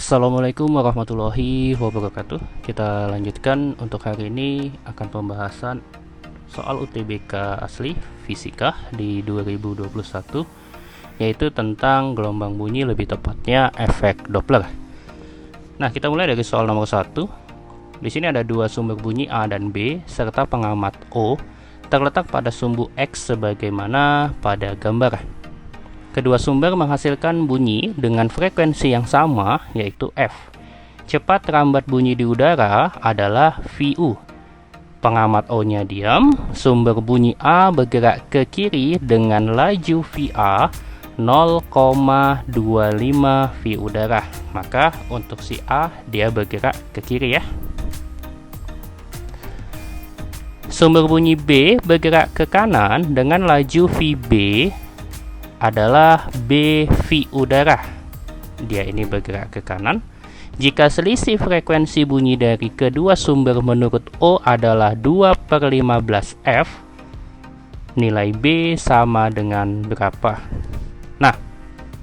Assalamualaikum warahmatullahi wabarakatuh. Kita lanjutkan untuk hari ini akan pembahasan soal UTBK asli fisika di 2021, yaitu tentang gelombang bunyi, lebih tepatnya efek Doppler. Nah, kita mulai dari soal nomor 1. Di sini ada dua sumber bunyi A dan B serta pengamat O terletak pada sumbu X sebagaimana pada gambar. Kedua sumber menghasilkan bunyi dengan frekuensi yang sama, yaitu F. Cepat rambat bunyi di udara adalah VU. Pengamat O-nya diam, sumber bunyi A bergerak ke kiri dengan laju VA 0,25 V udara. Maka untuk si A dia bergerak ke kiri ya. Sumber bunyi B bergerak ke kanan dengan laju VB adalah BV udara. Dia ini bergerak ke kanan. Jika selisih frekuensi bunyi dari kedua sumber menurut O adalah 2/15 F, nilai B sama dengan berapa? Nah,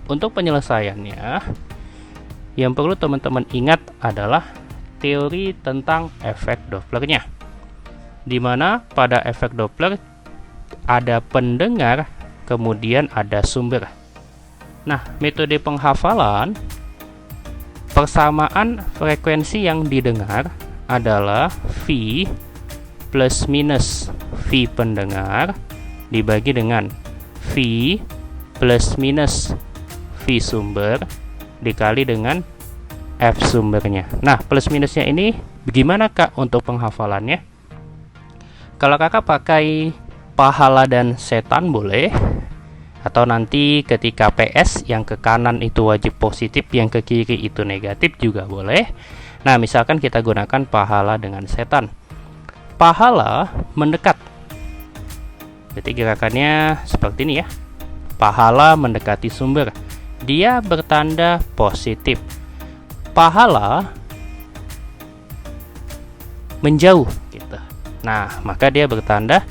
untuk penyelesaiannya, yang perlu teman-teman ingat adalah teori tentang efek Dopplernya, di mana pada efek Doppler ada pendengar, kemudian ada sumber. Nah, metode penghafalan persamaan frekuensi yang didengar adalah V plus minus V pendengar dibagi dengan V plus minus V sumber dikali dengan F sumbernya. Nah, plus minusnya ini bagaimana Kak untuk penghafalannya? Kalau Kakak pakai pahala dan setan boleh, atau nanti ketika PS yang ke kanan itu wajib positif, yang ke kiri itu negatif juga boleh. Nah, misalkan kita gunakan pahala dengan setan. Pahala mendekat, jadi gerakannya seperti ini ya. Pahala mendekati sumber, dia bertanda positif. Pahala menjauh gitu. Nah, maka dia bertanda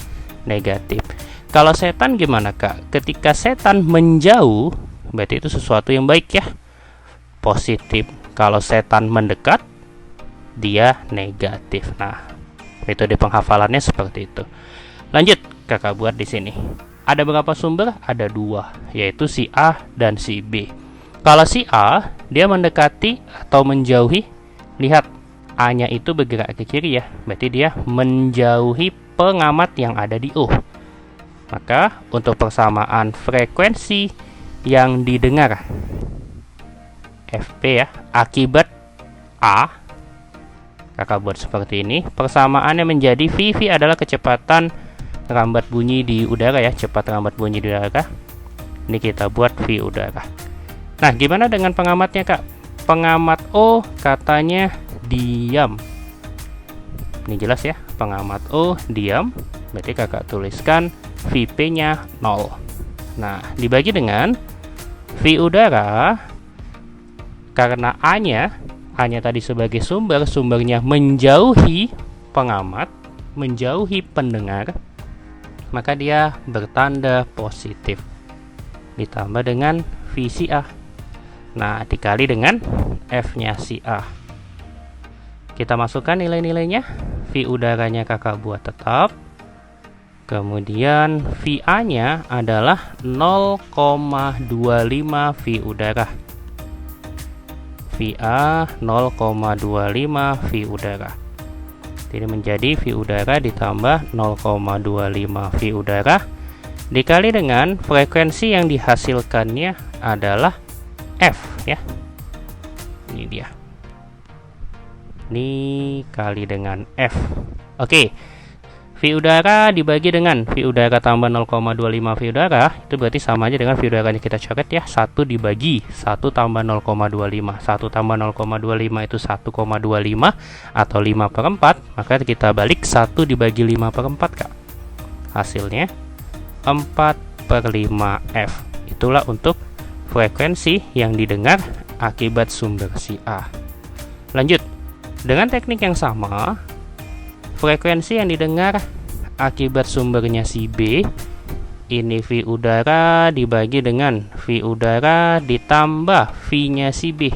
negatif. Kalau setan gimana Kak? Ketika setan menjauh, berarti itu sesuatu yang baik ya, positif. Kalau setan mendekat, dia negatif. Nah, metode penghafalannya seperti itu. Lanjut, Kakak buat di sini. Ada berapa sumber? Ada dua, yaitu si A dan si B. Kalau si A, dia mendekati atau menjauhi. Lihat, A-nya itu bergerak ke kiri ya, berarti dia menjauhi pengamat yang ada di O. Maka untuk persamaan frekuensi yang didengar FP ya, akibat A, Kakak buat seperti ini. Persamaannya menjadi VV adalah kecepatan rambat bunyi di udara ya, cepat rambat bunyi di udara. Ini kita buat V udara. Nah, gimana dengan pengamatnya Kak? Pengamat O katanya diam. Ini jelas ya, pengamat O diam, berarti Kakak tuliskan VP-nya 0. Nah, dibagi dengan V udara, karena A-nya tadi sebagai sumber, sumbernya menjauhi pengamat, menjauhi pendengar, maka dia bertanda positif. Ditambah dengan V si A. Nah, dikali dengan F-nya si A. Kita masukkan nilai-nilainya. V udaranya Kakak buat tetap. Kemudian VA-nya adalah 0,25 V udara. VA 0,25 V udara. Jadi menjadi V udara ditambah 0,25 V udara dikali dengan frekuensi yang dihasilkannya adalah F ya. Ini dia. Ini kali dengan F. Oke. V udara dibagi dengan V udara tambah 0,25 V udara, itu berarti sama aja dengan V udaranya kita coret ya. 1 dibagi 1 tambah 0,25. 1 tambah 0,25 itu 1,25 atau 5/4. Maka kita balik 1 dibagi 5/4 Kak. Hasilnya 4/5 F. Itulah untuk frekuensi yang didengar akibat sumber si A. Lanjut. Dengan teknik yang sama, frekuensi yang didengar akibat sumbernya si B, ini V udara dibagi dengan V udara ditambah V-nya si B.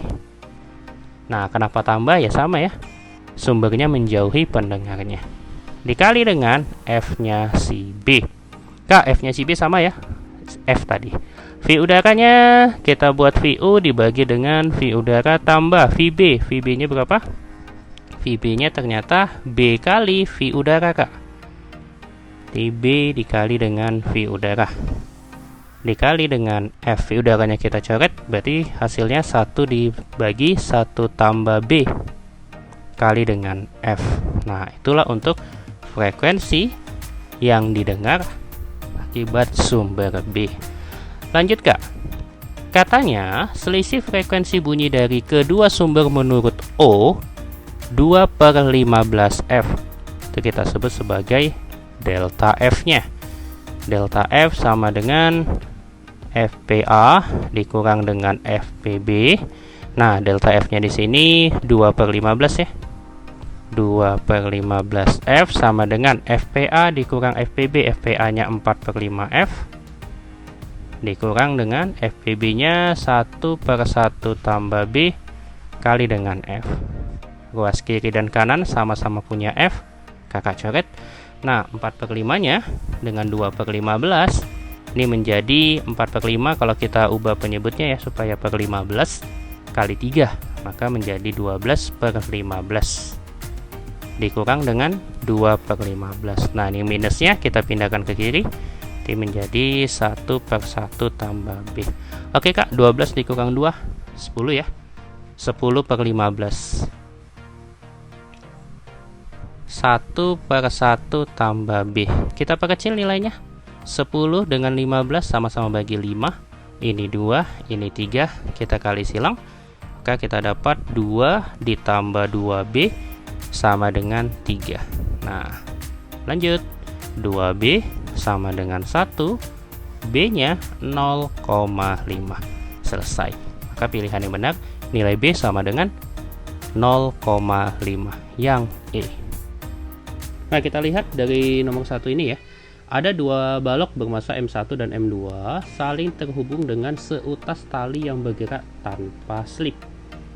Nah, kenapa tambah? Ya sama ya, sumbernya menjauhi pendengarnya, dikali dengan F-nya si B. Kak, F-nya si B sama ya, F tadi. V udaranya kita buat VU dibagi dengan V udara tambah VB. VB-nya berapa? VB-nya ternyata B kali V udara, Kak. TB dikali dengan V udara dikali dengan F. V udaranya kita coret, berarti hasilnya 1 dibagi 1 tambah B kali dengan F. Nah, itulah untuk frekuensi yang didengar akibat sumber B. Lanjut, Kak. Katanya selisih frekuensi bunyi dari kedua sumber menurut O 2/15F. Itu kita sebut sebagai delta F-nya. Delta F sama dengan FPA dikurang dengan FPB. Nah, delta F-nya di sini 2/15 ya. 2/15F sama dengan FPA dikurang FPB. FPA-nya 4/5F dikurang dengan FPB-nya 1/1 tambah B kali dengan F. Ruas kiri dan kanan sama-sama punya F, kakak coret. Nah, 4/5-nya dengan 2/15 ini menjadi 4/5 kalau kita ubah penyebutnya ya supaya per 15 kali 3, maka menjadi 12/15 dikurang dengan 2/15. Nah, ini minusnya kita pindahkan ke kiri, ini menjadi 1/1 tambah B. Oke, Kak, 12 dikurang 2 10 ya, 10/15. 1/1 tambah B, kita perkecil nilainya. 10 dengan 15 sama-sama bagi 5, ini 2, ini 3, kita kali silang, maka kita dapat 2 ditambah 2B sama dengan 3. Nah, lanjut, 2B sama dengan 1, B-nya 0,5. Selesai. Maka pilihan yang benar, nilai B sama dengan 0,5 yang E. Nah, kita lihat dari nomor 1 ini ya. Ada dua balok bermassa M1 dan M2 saling terhubung dengan seutas tali yang bergerak tanpa slip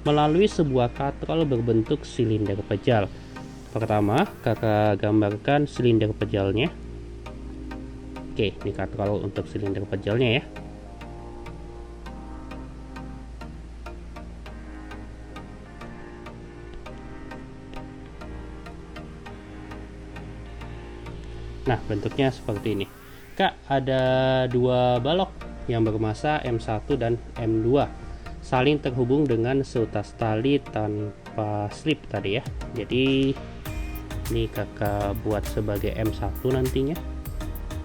melalui sebuah katrol berbentuk silinder pejal. Pertama, kakak gambarkan silinder pejalnya. Oke, ini katrol untuk silinder pejalnya ya. Nah, bentuknya seperti ini. Kak, ada dua balok yang bermassa M1 dan M2 saling terhubung dengan seutas tali tanpa slip tadi ya. Jadi ini kakak buat sebagai M1 nantinya,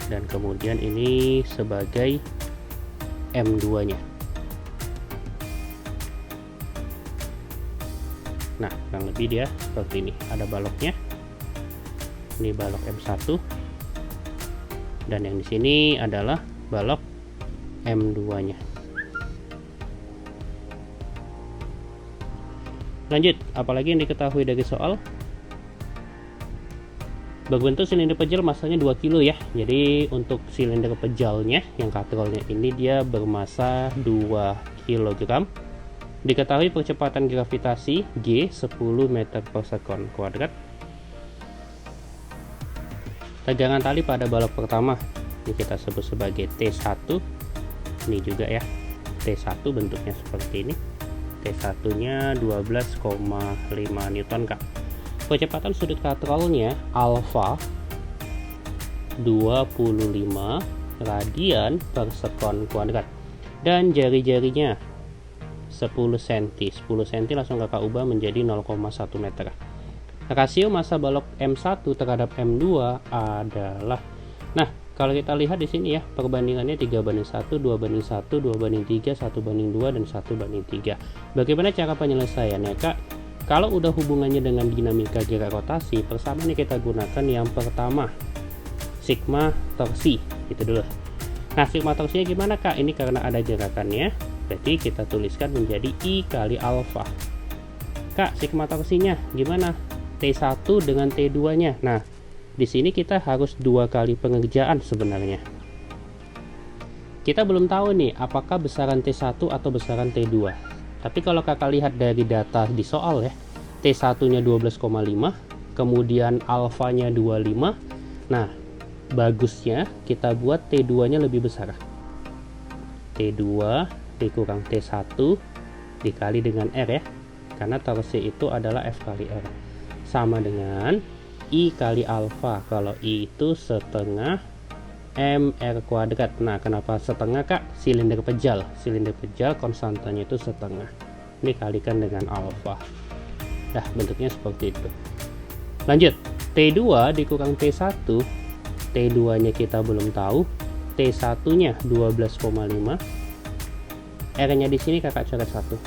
dan kemudian ini sebagai M2 nya. Nah, kurang lebih dia seperti ini. Ada baloknya, ini balok M1, dan yang di sini adalah balok M2 nya. Lanjut, apalagi yang diketahui dari soal? Berbentuk silinder pejal massanya 2 kg ya. Jadi untuk silinder pejalnya yang katrolnya ini dia bermassa 2 kg. Diketahui percepatan gravitasi G 10 meter per sekon kuadrat. Tegangan tali pada balok pertama ini kita sebut sebagai T1. Ini juga ya, T1 bentuknya seperti ini. T1 nya 12,5 Newton Kak. Percepatan sudut katrolnya alfa 25 radian per sekon kuadrat, dan jari-jarinya 10 cm. 10 cm langsung kakak ubah menjadi 0,1 meter. Rasio massa balok M1 terhadap M2 adalah, nah kalau kita lihat di sini ya, perbandingannya 3:1, 2:1, 2:3, 1:2, dan 1:3. Bagaimana cara penyelesaiannya Kak? Kalau udah hubungannya dengan dinamika gerak rotasi, persamaan yang kita gunakan yang pertama, sigma torsi, gitu dulu. Nah, sigma torsinya gimana Kak? Ini karena ada gerakannya, berarti kita tuliskan menjadi I kali alfa. Kak, sigma torsinya gimana? T1 dengan T2 nya. Nah, di sini kita harus 2 kali pengerjaan sebenarnya. Kita belum tahu nih apakah besaran T1 atau besaran T2. Tapi kalau kakak lihat dari data di soal ya, T1 nya 12,5, kemudian alfanya 25. Nah, bagusnya kita buat T2 nya lebih besar. T2 dikurang T1 dikali dengan R ya, karena torsi itu adalah F kali R, sama dengan I kali alfa. Kalau I itu setengah mr kuadrat. Nah, kenapa setengah kak? Silinder pejal konstantanya itu setengah, ini kalikan dengan alfa. Nah, bentuknya seperti itu. Lanjut, T2 dikurang T1. T2 nya kita belum tahu, T1 nya 12,5, R nya di sini kakak coret 1,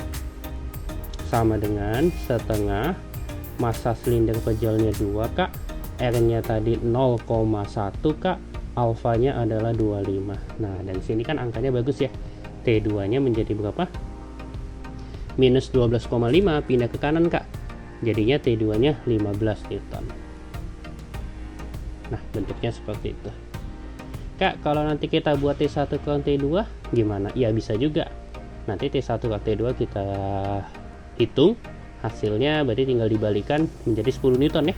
sama dengan setengah massa silinder pejalnya 2 kak, R nya tadi 0,1 kak, alfanya adalah 25. Nah, dan sini kan angkanya bagus ya. T2 nya menjadi berapa? Minus 12,5, pindah ke kanan kak, jadinya T2 nya 15 Newton. Nah, bentuknya seperti itu. Kak, kalau nanti kita buat T1 kurang T2 gimana? Ya bisa juga. Nanti T1 kurang T2 kita hitung, hasilnya berarti tinggal dibalikan menjadi 10 Newton ya.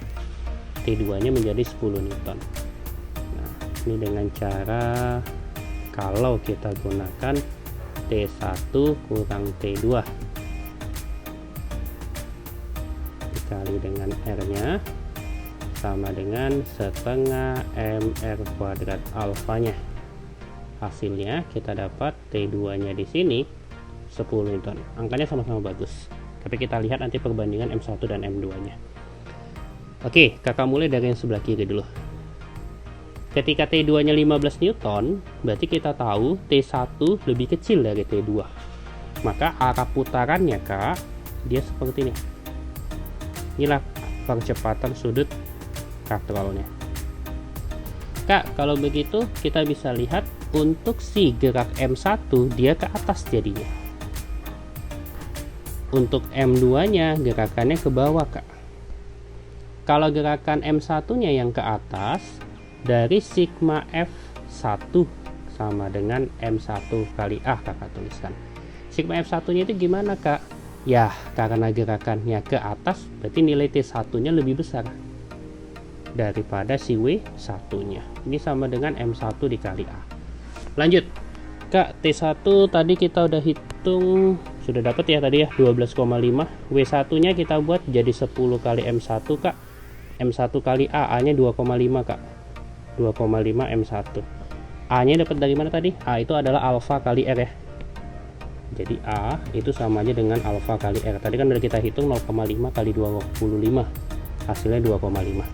T2 nya menjadi 10 Newton. Nah, ini dengan cara kalau kita gunakan T1 kurang T2 dikali dengan R nya sama dengan setengah mr kuadrat alfanya. Hasilnya kita dapat T2 nya di sini 10 Newton. Angkanya sama-sama bagus, tapi kita lihat nanti perbandingan M1 dan M2 nya. Oke, kakak mulai dari yang sebelah kiri dulu. Ketika T2 nya 15 Newton, berarti kita tahu T1 lebih kecil dari T2, maka arah putarannya kak, dia seperti ini. Inilah percepatan sudut katrolnya. Kak, kalau begitu kita bisa lihat untuk si gerak M1 dia ke atas jadinya. Untuk M2 nya gerakannya ke bawah kak. Kalau gerakan M1 nya yang ke atas, dari sigma F1 sama dengan M1 kali A kakak tuliskan. Sigma F1 nya itu gimana kak? Ya, karena gerakannya ke atas berarti nilai T1 nya lebih besar daripada si W1 nya. Ini sama dengan M1 dikali A. Lanjut kak, T1 tadi kita udah hitung, sudah dapat ya tadi ya 12,5. W1 nya kita buat jadi 10 kali M1 kak. M1 kali A, A nya 2,5 kak, 2,5 M1. A nya dapat dari mana tadi? A itu adalah alfa kali R ya, jadi A itu sama aja dengan alfa kali R. Tadi kan udah kita hitung 0,5 kali 25, hasilnya 2,5.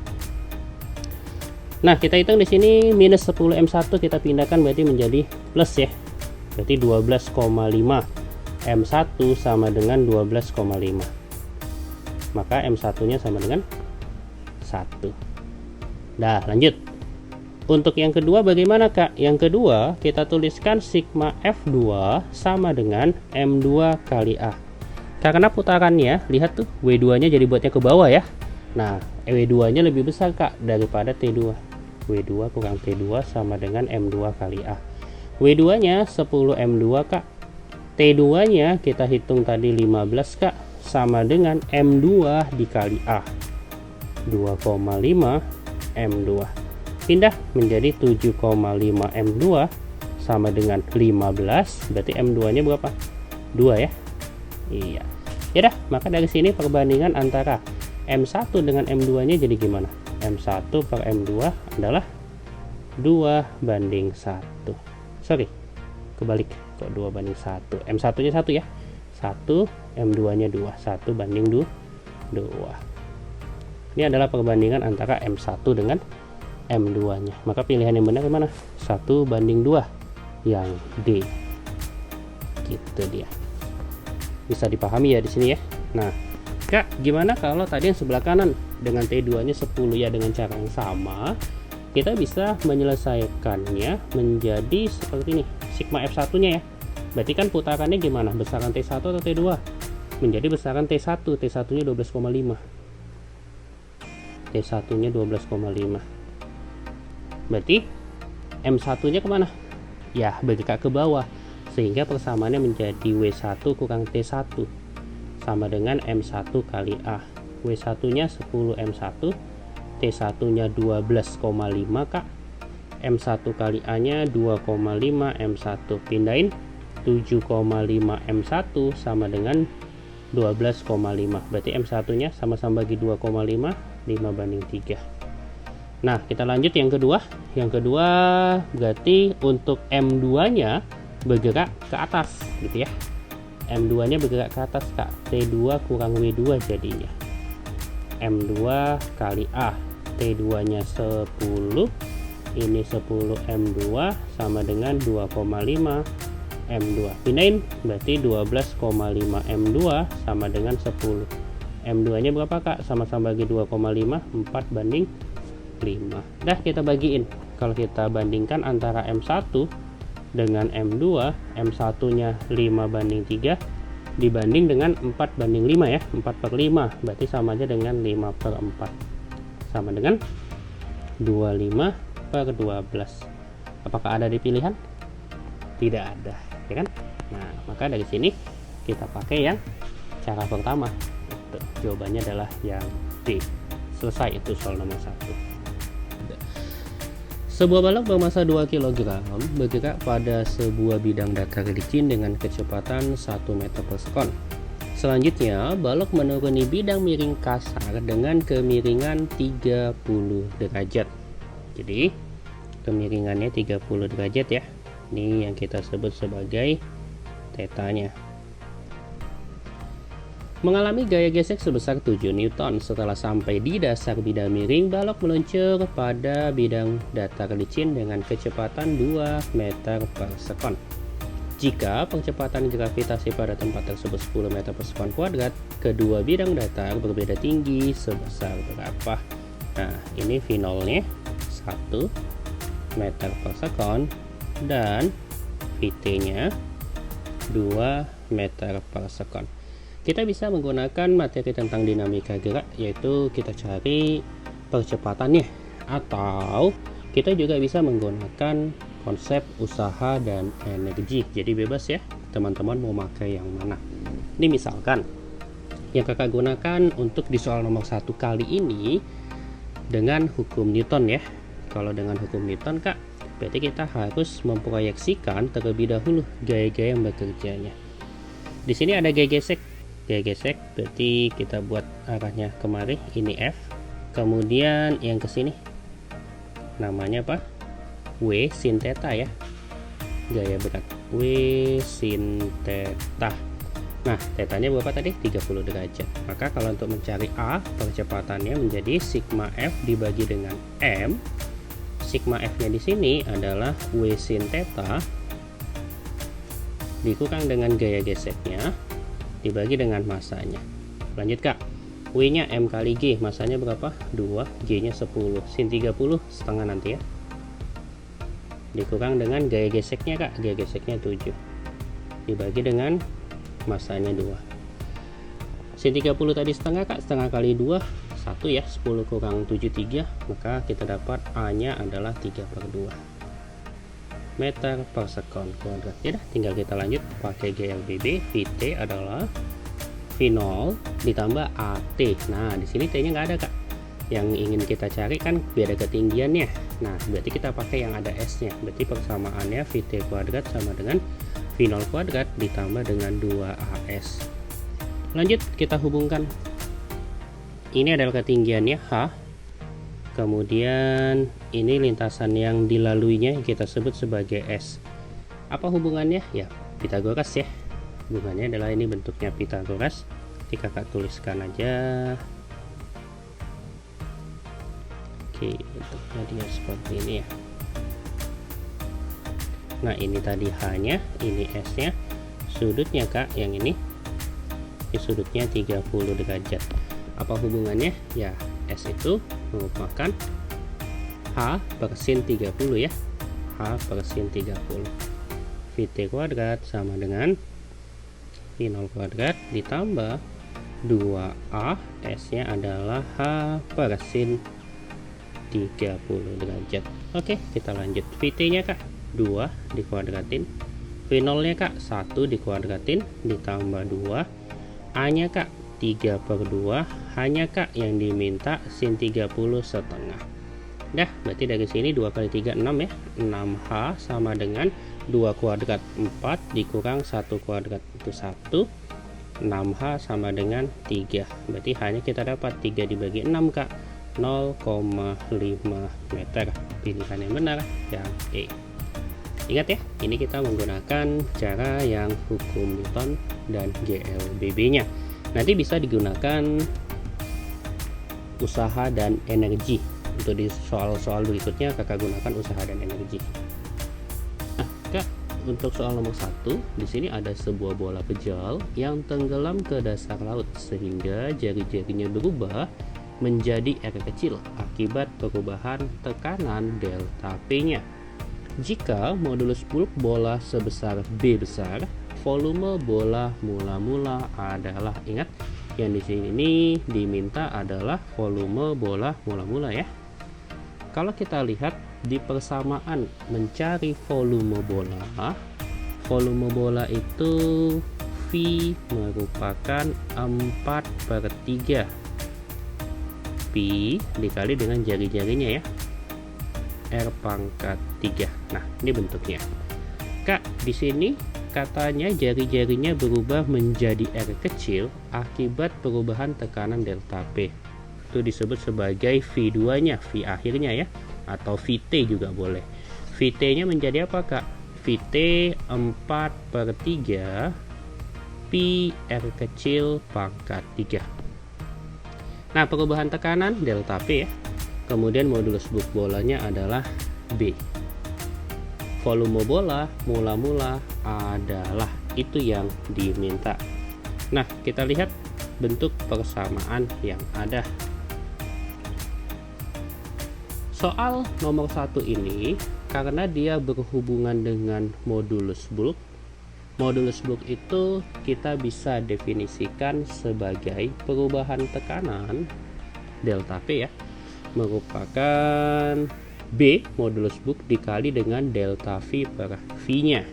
Nah, kita hitung di sini minus 10 M1 kita pindahkan berarti menjadi plus ya. Berarti 12,5 M1 sama dengan 12,5. Maka M1-nya sama dengan 1. Nah, lanjut. Untuk yang kedua bagaimana kak? Yang kedua kita tuliskan sigma F2 sama dengan M2 kali A. Karena putarannya, lihat tuh W2-nya jadi buatnya ke bawah ya. Nah, W2-nya lebih besar kak daripada T2. W2 kurang T2 sama dengan M2 kali A. W2-nya 10 M2 kak. T2-nya kita hitung tadi 15 kak, sama dengan M2 dikali A. 2,5 M2. Pindah menjadi 7,5 M2 sama dengan 15, berarti M2 nya berapa? 2 ya. Iya. Ya dah, maka dari sini perbandingan antara M1 dengan M2 nya jadi gimana? M1 per M2 adalah 2:1. Sorry, kebalik, kok 2:1. M1 nya 1 ya, 1, M2 nya 2, 1:2. Ini adalah perbandingan antara M1 dengan M2 nya. Maka pilihan yang benar mana? 1:2, yang D. Gitu dia. Bisa dipahami ya di sini ya. Nah, kak, gimana kalau tadi yang sebelah kanan dengan T2 nya 10 ya? Dengan cara yang sama kita bisa menyelesaikannya menjadi seperti ini, sigma F1 nya ya. Berarti kan putarannya gimana? Besaran T1 atau T2? Menjadi besaran T1. T1 nya 12,5. T1 nya 12,5. Berarti M1 nya kemana? Ya, bergerak ke bawah. sehingga persamaannya menjadi W1 kurang T1 sama dengan M1 kali A. W1 nya 10 M1, T1 nya 12,5 Kak, M1 kali A nya 2,5 M1, pindahin 7,5 M1 sama dengan 12,5, berarti M1 nya sama-sama bagi 2,5, 5:3. Nah, kita lanjut yang kedua. Yang kedua berarti untuk M2 nya bergerak ke atas gitu ya. M2 nya bergerak ke atas Kak, T2 kurang W2 jadinya. M2 kali A, T2 nya 10, ini 10 M2 sama dengan 2,5 M2, pindahin berarti 12,5 M2 sama dengan 10. M2 nya berapa Kak? Sama-sama bagi 2,5, 4:5. Dah, kita bagiin. Kalau kita bandingkan antara M1 dengan M2, M1 nya 5:3 dibanding dengan 4:5 ya, 4/5, berarti sama aja dengan 5/4, sama dengan 25/12. Apakah ada di pilihan? Tidak ada, ya kan? Nah, maka dari sini kita pakai yang cara pertama. Jawabannya adalah yang D. Selesai, itu soal nomor 1. Sebuah balok bermasa 2 kg bergerak pada sebuah bidang datar licin dengan kecepatan 1 meter per sekon. Selanjutnya, balok menuruni bidang miring kasar dengan kemiringan 30 derajat. Jadi, kemiringannya 30 derajat ya. Ini yang kita sebut sebagai tetanya. Mengalami gaya gesek sebesar 7 Newton. Setelah sampai di dasar bidang miring, balok meluncur pada bidang datar licin dengan kecepatan 2 meter per sekon. Jika percepatan gravitasi pada tempat tersebut 10 meter per sekon kuadrat, kedua bidang datar berbeda tinggi sebesar berapa? Nah, ini V0-nya 1 meter per sekon dan Vt-nya 2 meter per sekon. Kita bisa menggunakan materi tentang dinamika gerak, yaitu kita cari percepatannya, atau kita juga bisa menggunakan konsep usaha dan energi. Jadi bebas ya, teman-teman mau pakai yang mana. Ini misalkan yang kakak gunakan untuk di soal nomor 1 kali ini dengan hukum Newton ya. Kalau dengan hukum Newton Kak, berarti kita harus memproyeksikan terlebih dahulu gaya-gaya yang bekerjanya. Di sini ada gaya gesek. Gaya gesek berarti kita buat arahnya kemari, ini F. Kemudian yang ke sini namanya apa? W sin theta ya. Gaya berat W sin theta. Nah, tetanya berapa tadi? 30 derajat. Maka kalau untuk mencari A, percepatannya menjadi sigma F dibagi dengan M. Sigma F-nya di sini adalah W sin theta dikurang dengan gaya geseknya dibagi dengan masanya. Lanjut Kak, W nya M kali G, masanya berapa? 2, G nya 10, sin 30 setengah nanti ya, dikurang dengan gaya geseknya Kak, gaya geseknya 7 dibagi dengan masanya 2. Sin 30 tadi setengah Kak, setengah kali 2 1 ya, 10 kurang 7 3, maka kita dapat A nya adalah 3/2 meter per sekon kuadrat. Ya dah, tinggal kita lanjut pakai GLBB. Vt adalah V0 ditambah AT. Nah, di sini T-nya nggak ada Kak. Yang ingin kita cari kan beda ketinggiannya. Nah, berarti kita pakai yang ada S-nya. Berarti persamaannya Vt kuadrat sama dengan V0 kuadrat ditambah dengan 2AS. Lanjut kita hubungkan. Ini adalah ketinggiannya H. Kemudian ini lintasan yang dilaluinya kita sebut sebagai S. Apa hubungannya? Ya, Pitagoras ya. Hubungannya adalah ini bentuknya Pitagoras. Jadi kakak tuliskan aja. Oke, bentuknya dia seperti ini ya. Nah, ini tadi H-nya, ini S-nya. Sudutnya Kak, yang ini sudutnya 30 derajat. Apa hubungannya? Ya, S itu merupakan H per sin 30 ya. H per sin 30. Vt kuadrat sama dengan V0 kuadrat ditambah 2A, S-nya adalah H per sin 30 derajat. Oke, kita lanjut. Vt-nya Kak, 2 dikuadratin V0 nya Kak 1 dikuadratin ditambah 2, A nya Kak 3/2, hanya Kak yang diminta sin 30 setengah. Dah, berarti dari sini 2 kali 3 6 ya, 6H sama dengan 2 kuadrat 4 dikurang 1 kuadrat itu 1, 6H sama dengan 3, berarti hanya kita dapat 3 dibagi 6 Kak, 0,5 meter. Pilihan yang benar yang E. Ingat ya, ini kita menggunakan cara yang hukum Newton dan GLBB-nya. Nanti bisa digunakan usaha dan energi. Untuk di soal-soal berikutnya kakak gunakan usaha dan energi. Nah, Kak, untuk soal nomor 1, di sini ada sebuah bola kejal yang tenggelam ke dasar laut sehingga jari-jarinya berubah menjadi air kecil akibat perubahan tekanan delta P-nya. Jika modulus bulk bola sebesar B besar, volume bola mula-mula adalah, ingat yang di sini diminta adalah volume bola mula-mula ya. Kalau kita lihat di persamaan mencari volume bola itu V merupakan 4/3 Pi dikali dengan jari-jarinya ya, R⁻3. Nah, ini bentuknya. Kak, di sini katanya jari-jarinya berubah menjadi R kecil akibat perubahan tekanan delta P. Itu disebut sebagai V2-nya, V akhirnya ya, atau VT juga boleh. VT-nya menjadi apa, Kak? VT 4/3 Pi R kecil pangkat 3. Nah, perubahan tekanan delta P ya. Kemudian modulus bulk bolanya adalah B. Volume bola mula-mula adalah itu yang diminta. Nah, kita lihat bentuk persamaan yang ada. Soal nomor 1 ini karena dia berhubungan dengan modulus bulk. Modulus bulk itu kita bisa definisikan sebagai perubahan tekanan delta P ya, merupakan B modulus bulk dikali dengan delta V per V-nya.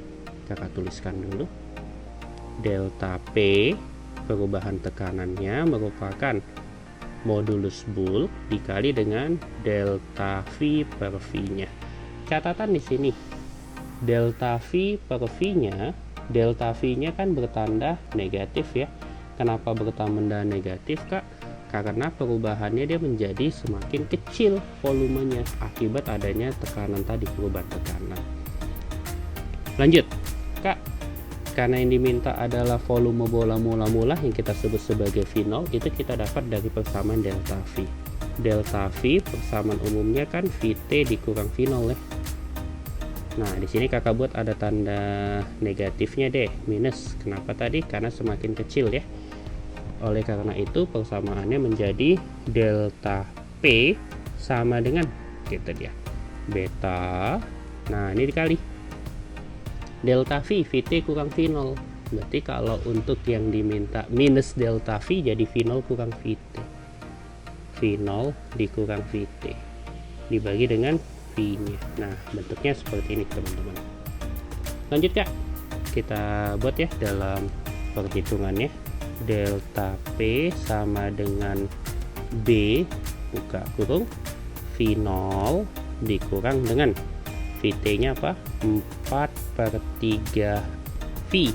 Kakak tuliskan dulu. Delta P perubahan tekanannya merupakan modulus bulk dikali dengan delta V per V-nya. Catatan di sini, delta V per V-nya, delta V-nya kan bertanda negatif ya. Kenapa bertanda negatif, Kak? Karena perubahannya dia menjadi semakin kecil volumenya akibat adanya tekanan tadi, perubahan tekanan. Lanjut, Kak, karena yang diminta adalah volume bola mula-mula yang kita sebut sebagai V0, itu kita dapat dari persamaan delta V. Delta V persamaan umumnya kan VT dikurang V0 ya. Nah, di sini kakak buat ada tanda negatifnya deh, minus. Kenapa tadi? Karena semakin kecil ya. Oleh karena itu persamaannya menjadi delta P sama dengan kita dia beta. Nah, ini dikali delta V, VT kurang V0. Berarti kalau untuk yang diminta minus delta V jadi V0 kurang VT. V0 dikurang VT dibagi dengan V-nya. Nah, bentuknya seperti ini teman-teman. Lanjut Kak, kita buat ya dalam perhitungannya. Delta P sama dengan B buka kurung V0 dikurang dengan VT nya apa? 4/3 V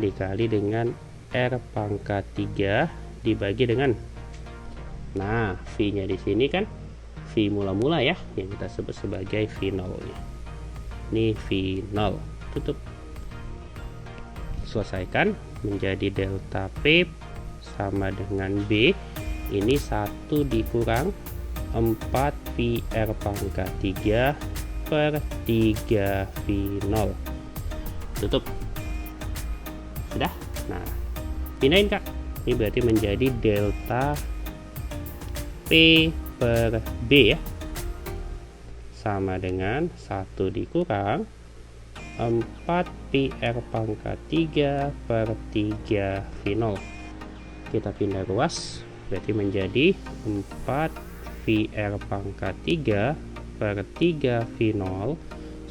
dikali dengan R⁻3 dibagi dengan, nah V nya di sini kan V mula-mula ya, yang kita sebut sebagai V0 nya. Ini V0, tutup, selesaikan, menjadi delta P sama dengan B, ini 1 dikurang 4 Pi/3 per 3 V0, tutup, sudah. Nah, pindahin Kak, ini berarti menjadi delta P per B ya, sama dengan 1 dikurang 4 Pi/3 per 3 V0. Kita pindah ruas, berarti menjadi 4 Pi/3 per 3 V0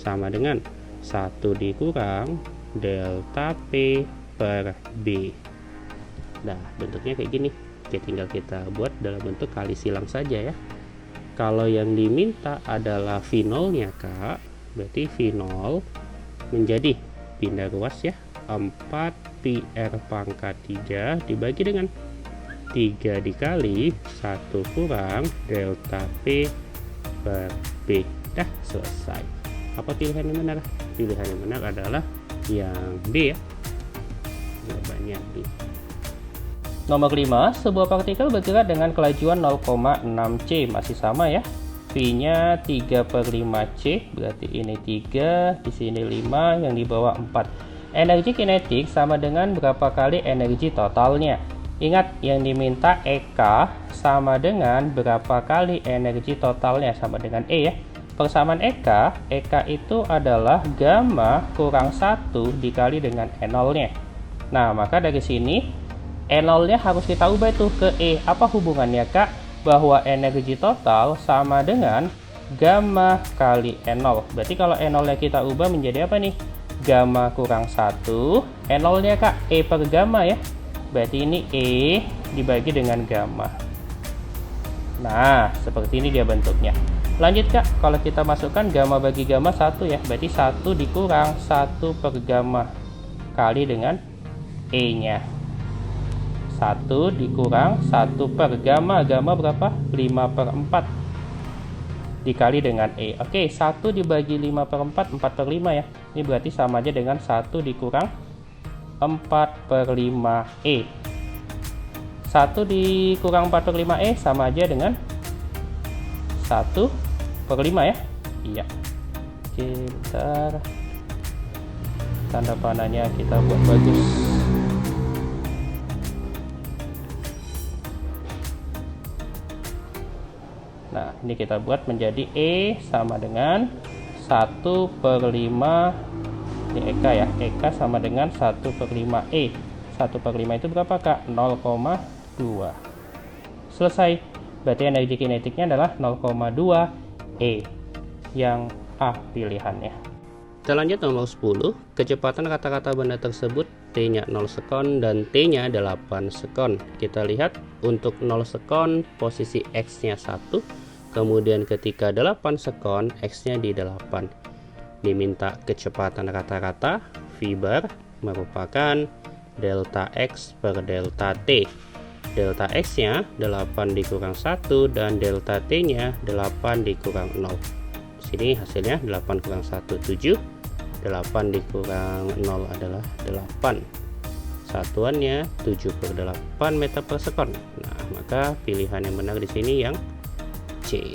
sama dengan 1 dikurang delta P per B. Nah, bentuknya kayak gini. Oke, tinggal kita buat dalam bentuk kali silang saja ya. Kalau yang diminta adalah V0 nya Kak, berarti V0 menjadi pindah ruas ya, 4 PR pangkat 3 dibagi dengan 3 dikali 1 kurang delta P per B. Dah selesai. Apa pilihan yang benar? Pilihan yang benar adalah yang D ya, jawabannya D. Nomor 5, sebuah partikel bergerak dengan kelajuan 0,6 C, masih sama ya. V-nya 3/5C, berarti ini 3, di sini 5, yang di bawah 4. Energi kinetik sama dengan berapa kali energi totalnya? Ingat, yang diminta EK sama dengan berapa kali energi totalnya, sama dengan E ya. Persamaan EK itu adalah gamma kurang 1 dikali dengan E0-nya. Nah, maka dari sini E0-nya harus kita ubah itu ke E. Apa hubungannya Kak? Bahwa energi total sama dengan gamma kali E0. Berarti kalau E0-nya kita ubah menjadi apa nih? Gamma kurang 1. E0-nya Kak, E per gamma ya. Berarti ini E dibagi dengan gamma. Nah, seperti ini dia bentuknya. Lanjut Kak, kalau kita masukkan gamma bagi gamma 1 ya. Berarti 1 dikurang 1 per gamma kali dengan E-nya. 1 dikurang 1 per gamma. Gamma berapa? 5/4 dikali dengan E. Oke, 1 dibagi 5/4, 4/5 ya. Ini berarti sama aja dengan 1 dikurang 4/5 E. 1 dikurang 4/5 E sama aja dengan 1/5 ya. Iya. Oke, bentar. Tanda panahnya kita buat bagus. Nah, ini kita buat menjadi E sama dengan 1/5. Ini EK ya, EK sama dengan 1/5 E. 1/5 itu berapa Kak? 0,2. Selesai. Berarti energi kinetiknya adalah 0,2 E. Yang A pilihannya. Kita lanjut nomor 10. Kecepatan kata-kata benda tersebut T-nya 0 sekon dan T-nya 8 sekon. Kita lihat untuk 0 sekon posisi X-nya 1. Kemudian ketika 8 sekon X-nya di 8. Diminta kecepatan kata-kata V bar merupakan delta X per delta T. Delta X-nya 8 dikurang 1 dan delta T-nya 8 dikurang 0. Di sini hasilnya 8 kurang 1 7. 8 dikurang 0 adalah 8. Satuannya 7/8 meter per sekon. Nah, maka pilihan yang benar di sini yang C.